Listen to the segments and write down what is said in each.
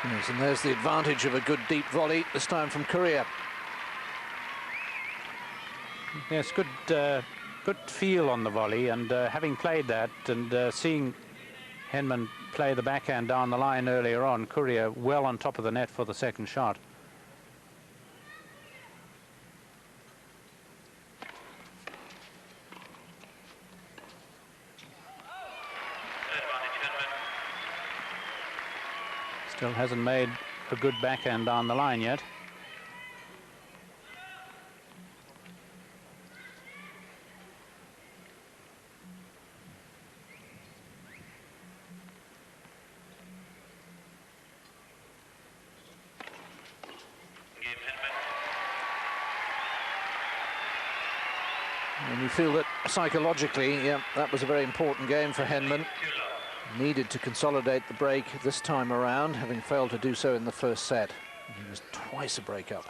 Yes, and there's the advantage of a good deep volley, this time from Courier. Yes, good feel on the volley, and having played that and seeing Henman play the backhand down the line earlier on, Courier well on top of the net for the second shot. Still hasn't made a good backhand down the line yet. And you feel that psychologically, yeah, that was a very important game for Henman. Needed to consolidate the break this time around, having failed to do so in the first set. He was twice a break up.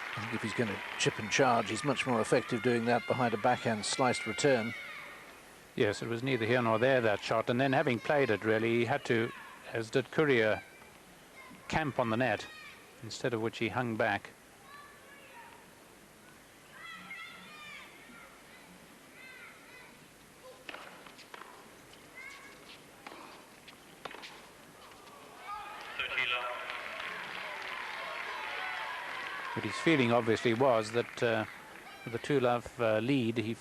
I think if he's going to chip and charge, he's much more effective doing that behind a backhand sliced return. Yes, it was neither here nor there, that shot. And then having played it, really, he had to, as did Courier, camp on the net, instead of which he hung back. But his feeling obviously was that with the 2-love lead, he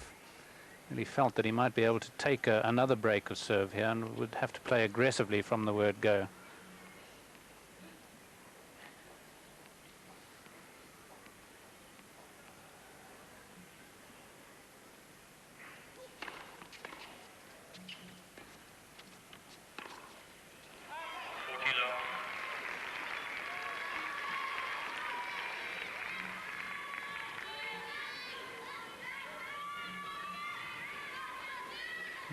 really felt that he might be able to take another break of serve here and would have to play aggressively from the word go.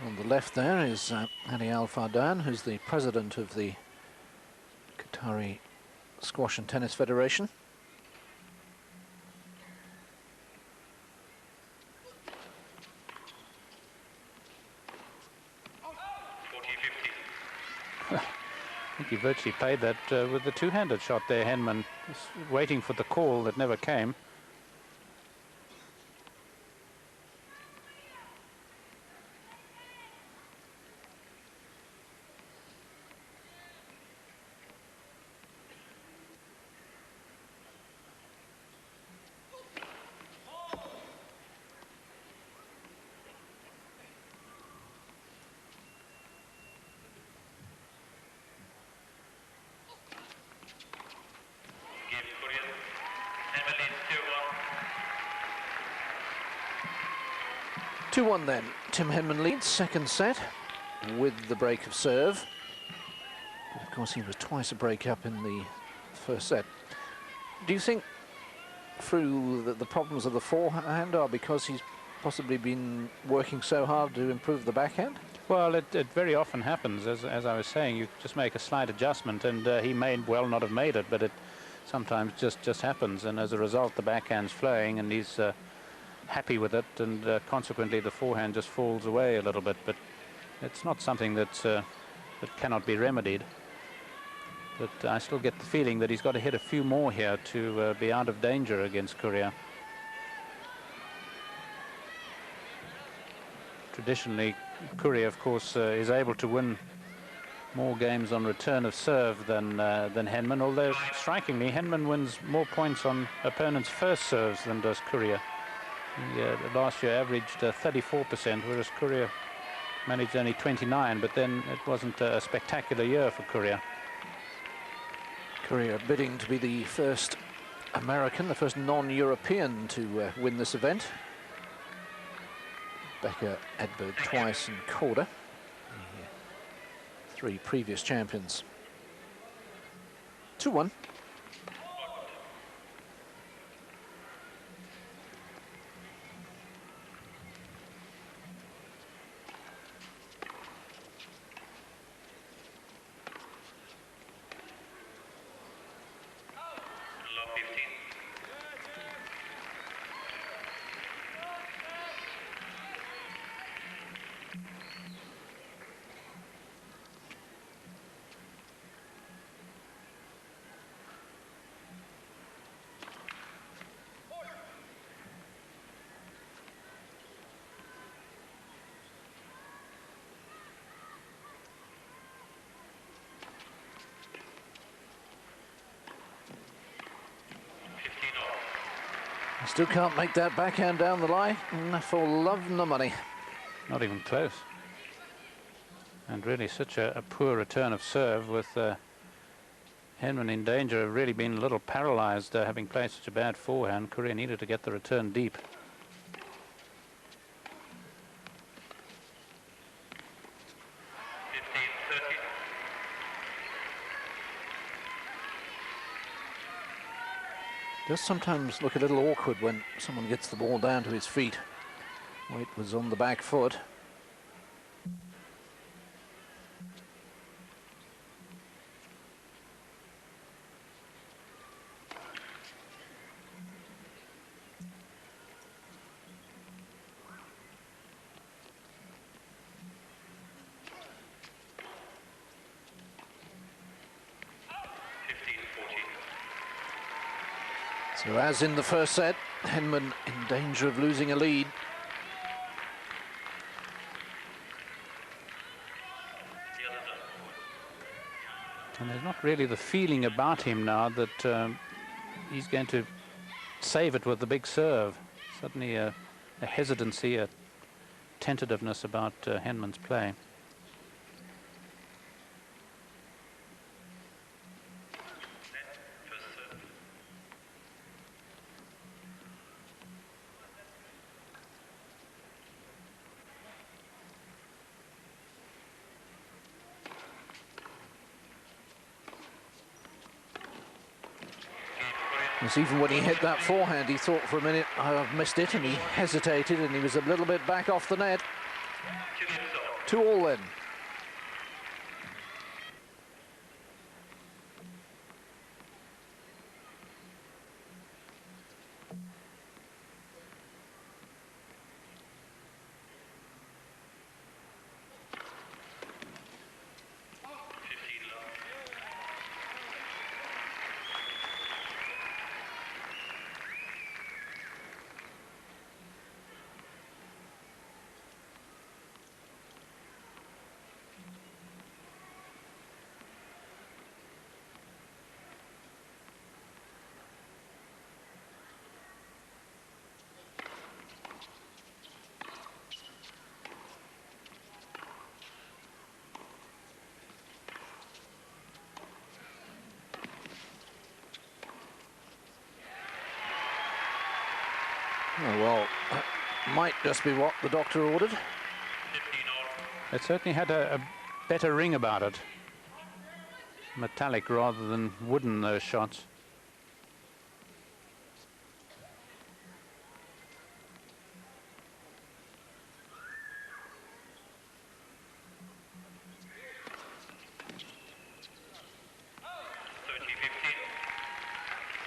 On the left there is Ali Al Fardan, who's the president of the Qatari Squash and Tennis Federation. I think he virtually played that with the two-handed shot there, Henman, just waiting for the call that never came. Two 2-1 then. Tim Henman leads second set with the break of serve. But of course, he was twice a break up in the first set. Do you think through the problems of the forehand are because he's possibly been working so hard to improve the backhand? Well, it very often happens, as I was saying. You just make a slight adjustment, and he may well not have made it, but it sometimes just happens, and as a result, the backhand's flowing, and he's happy with it, and consequently, the forehand just falls away a little bit. But it's not something that cannot be remedied. But I still get the feeling that he's got to hit a few more here to be out of danger against Courier. Traditionally, Courier, of course, is able to win more games on return of serve than Henman, although strikingly, Henman wins more points on opponents' first serves than does Courier. He last year averaged 34%, whereas Courier managed only 29%, but then it wasn't a spectacular year for Courier. Courier bidding to be the first American, the first non-European to win this event. Becker, Edberg twice, and Korda. 3 previous champions. 2-1. Still can't make that backhand down the line for love nor money. Not even close. And really such a poor return of serve, with Henman in danger of really being a little paralysed, having played such a bad forehand. Courier needed to get the return deep. Does sometimes look a little awkward when someone gets the ball down to his feet. Weight was on the back foot. So as in the first set, Henman in danger of losing a lead. And there's not really the feeling about him now that he's going to save it with the big serve. Suddenly a hesitancy, a tentativeness about Henman's play. Even when he hit that forehand, he thought for a minute, I've missed it, and he hesitated, and he was a little bit back off the net. 2-2 then. Oh, well, that might just be what the doctor ordered. It certainly had a better ring about it. Metallic rather than wooden, those shots.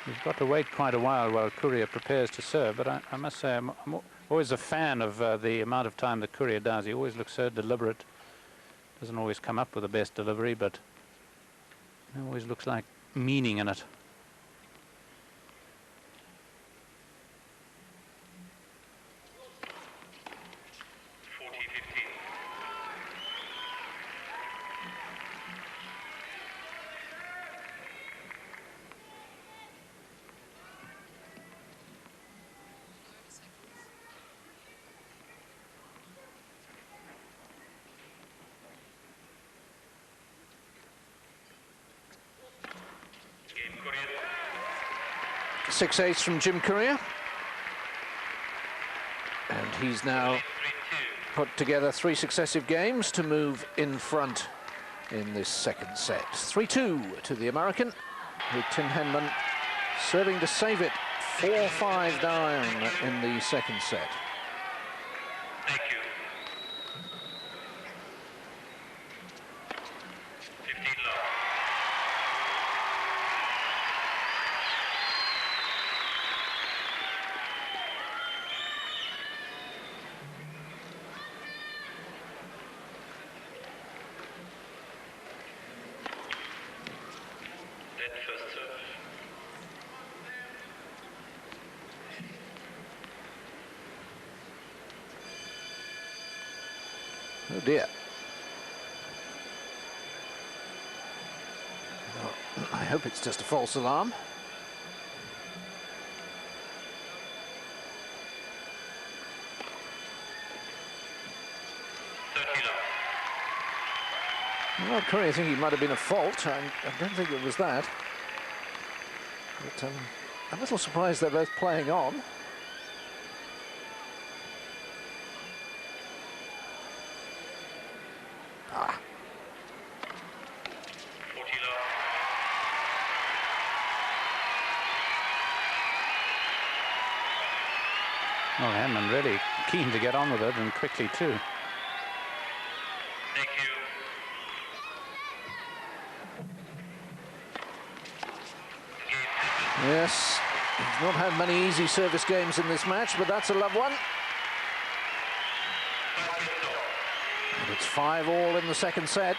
He's got to wait quite a while Courier prepares to serve, but I must say I'm always a fan of the amount of time that Courier does. He always looks so deliberate. Doesn't always come up with the best delivery, but it always looks like meaning in it. Six ace from Jim Courier, and he's now put together 3 successive games to move in front in this second set. 3-2 to the American, with Tim Henman serving to save it. 4-5 down in the second set. Thank you. 15 love. Net first serve. Oh dear. Well, I hope it's just a false alarm. Well, Courier thinking it might have been a fault. I don't think it was that. But I'm a little surprised they're both playing on. Ah. 40 love. Well, Henman really keen to get on with it, and quickly too. Thank you. Yes, he's not had many easy service games in this match, but that's a love one. And it's 5-all in the second set.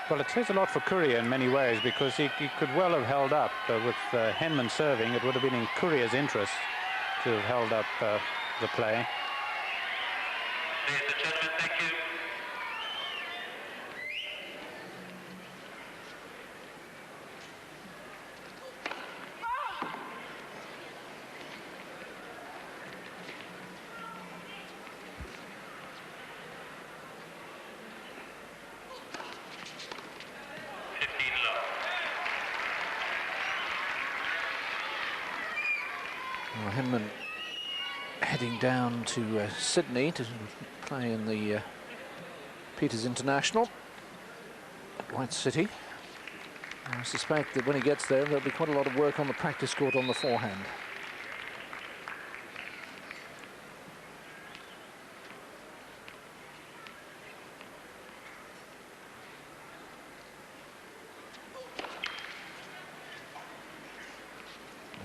Well, it says a lot for Courier in many ways, because he could well have held up with Henman serving. It would have been in Courier's interest to have held up the play. Ladies and gentlemen, thank you. Well, Henman heading down to Sydney to play in the Peters International at White City. I suspect that when he gets there, there'll be quite a lot of work on the practice court on the forehand.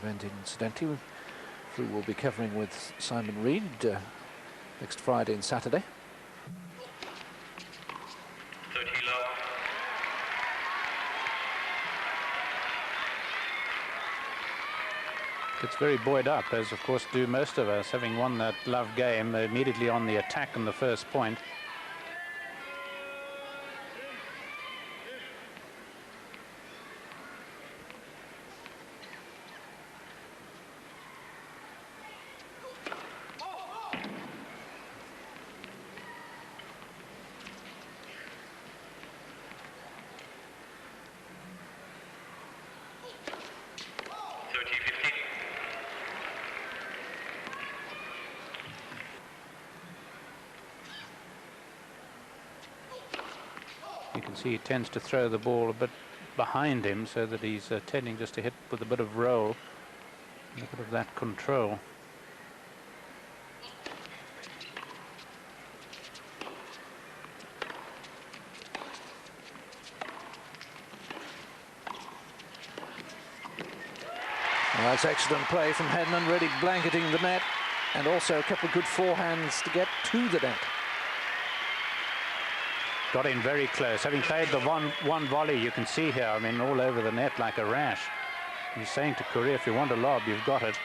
Event, incidentally, who will be covering with Simon Reed next Friday and Saturday. 30 love. Gets very buoyed up, as of course do most of us, having won that love game immediately on the attack on the first point. You can see he tends to throw the ball a bit behind him, so that he's tending just to hit with a bit of roll, a bit of that control. Well, that's excellent play from Henman, really blanketing the net, and also a couple of good forehands to get to the net. Got in very close. Having played the one volley, you can see here, I mean, all over the net like a rash. He's saying to Courier, if you want a lob, you've got it.